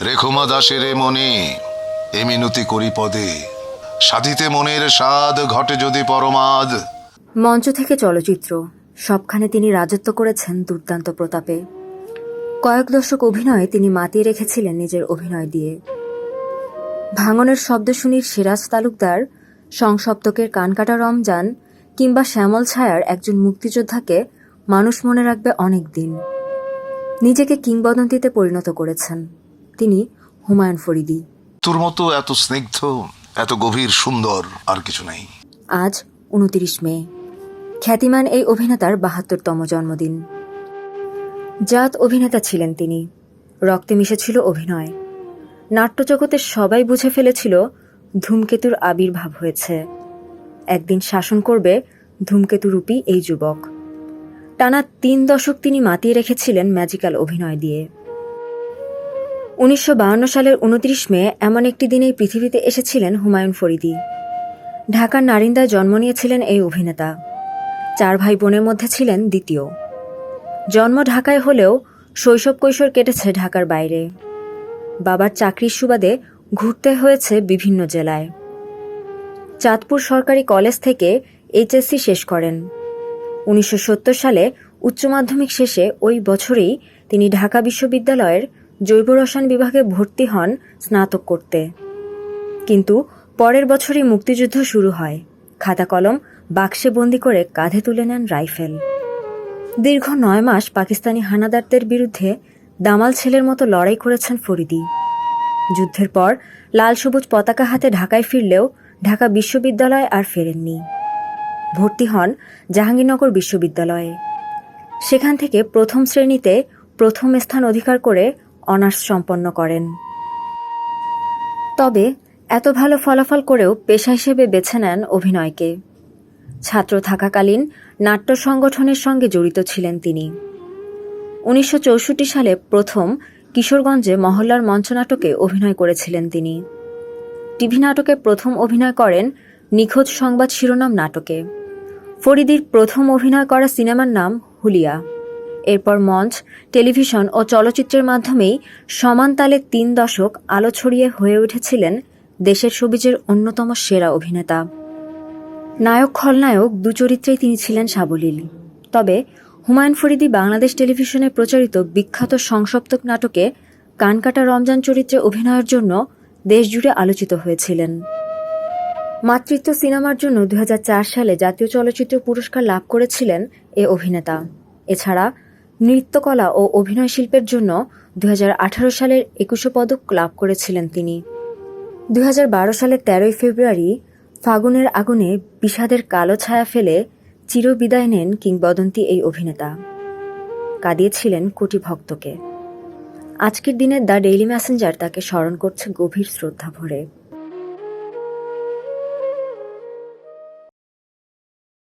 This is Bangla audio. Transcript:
রেখুমা দাসের এ মনে এ মিনতি করি পদে, সাধিতে মনের স্বাদ ঘটে যদি পরমাদ। মঞ্চ থেকে চলচ্চিত্র সবখানে তিনি রাজত্ব করেছেন দুর্দান্ত প্রতাপে। কয়েক দশক অভিনয়ে তিনি মাতিয়ে রেখেছিলেন নিজের অভিনয় দিয়ে। ভাঙনের শব্দ শুনির সিরাজ তালুকদার, সংসপ্তকের কানকাটা রমজান কিংবা শ্যামল ছায়ার একজন মুক্তিযোদ্ধাকে মানুষ মনে রাখবে অনেক দিন। নিজেকে কিংবদন্তিতে পরিণত করেছেন তিনি হুমায়ুন ফরিদী। তোর মতো এত স্নিগ্ধ, এত গভীর সুন্দর আর কিছু নেই। আজ 29 মে, খ্যাতিমান এই অভিনেতার 72তম জন্মদিন। জাত অভিনেতা ছিলেন তিনি, রক্তে মিশেছিল অভিনয়। নাট্যজগতের সবাই বুঝে ফেলেছিল ধূমকেতুর আবির্ভাব হয়েছে, একদিন শাসন করবে ধূমকেতুরূপী এই যুবক। টানা 3 দশক তিনি মাতিয়ে রেখেছিলেন ম্যাজিক্যাল অভিনয় দিয়ে। 1952 সালের 29 মে এমন একটি দিনেই পৃথিবীতে এসেছিলেন হুমায়ুন ফরিদী। ঢাকার নারিন্দায় জন্ম নিয়েছিলেন এই অভিনেতা। 4 ভাই বোনের মধ্যে ছিলেন দ্বিতীয়। জন্ম ঢাকায় হলেও শৈশব কৈশোর কেটেছে ঢাকার বাইরে। বাবার চাকরির সুবাদে ঘুরতে হয়েছে বিভিন্ন জেলায়। চাঁদপুর সরকারি কলেজ থেকে এইচএসসি শেষ করেন। 1970 সালে উচ্চ মাধ্যমিক শেষে ওই বছরেই তিনি ঢাকা বিশ্ববিদ্যালয়ের জৈব রসায়ন বিভাগে ভর্তি হন স্নাতক করতে। কিন্তু পরের বছরই মুক্তিযুদ্ধ শুরু হয়। খাতা কলম বাক্সে বন্দি করে কাঁধে তুলে নেন রাইফেল। দীর্ঘ 9 মাস পাকিস্তানি হানাদারদের বিরুদ্ধে দামাল ছেলের মতো লড়াই করেছেন ফরিদী। যুদ্ধের পর লাল সবুজ পতাকা হাতে ঢাকায় ফিরলেও ঢাকা বিশ্ববিদ্যালয়ে আর ফেরেননি। ভর্তি হন জাহাঙ্গীরনগর বিশ্ববিদ্যালয়ে। সেখান থেকে প্রথম শ্রেণীতে প্রথম স্থান অধিকার করে অনার্স সম্পন্ন করেন। তবে এত ভালো ফলাফল করেও পেশা হিসেবে বেছে নেন অভিনয়কে। ছাত্র থাকাকালীন নাট্য সংগঠনের সঙ্গে জড়িত ছিলেন তিনি। 1964 সালে প্রথম কিশোরগঞ্জে মহল্লার মঞ্চনাটকে অভিনয় করেছিলেন তিনি। টিভি নাটকে প্রথম অভিনয় করেন নিখোঁজ সংবাদ শিরোনাম নাটকে। ফরিদীর প্রথম অভিনয় করা সিনেমার নাম হুলিয়া। এরপর মঞ্চ, টেলিভিশন ও চলচ্চিত্রের মাধ্যমেই সমান তালে 3 দশক আলো ছড়িয়ে হয়ে উঠেছিলেন দেশের শোবিজের অন্যতম সেরা অভিনেতা। নায়ক খলনায়ক 2 চরিত্রেই তিনি ছিলেন সাবলীল। তবে হুমায়ুন ফরিদী বাংলাদেশ টেলিভিশনে প্রচারিত বিখ্যাত সংসপ্তক নাটকে কানকাটা রমজান চরিত্রে অভিনয়ের জন্য দেশজুড়ে আলোচিত হয়েছিলেন। মাতৃত্ব সিনেমার জন্য 2004 সালে জাতীয় চলচ্চিত্র পুরস্কার লাভ করেছিলেন এ অভিনেতা। এছাড়া নৃত্যকলা ও অভিনয় শিল্পের জন্য 2018 সালের 21 পদক লাভ করেছিলেন তিনি। 2012 সালের 13 ফেব্রুয়ারি ফাগুনের আগুনে বিষাদের কালো ছায়া ফেলে চিরবিদায় নেন কিংবদন্তি এই অভিনেতা। কাঁদিয়েছিলেন কোটি ভক্তকে। আজকের দিনে দ্য ডেইলি মেসেঞ্জার তাকে স্মরণ করছে গভীর শ্রদ্ধা ভরে।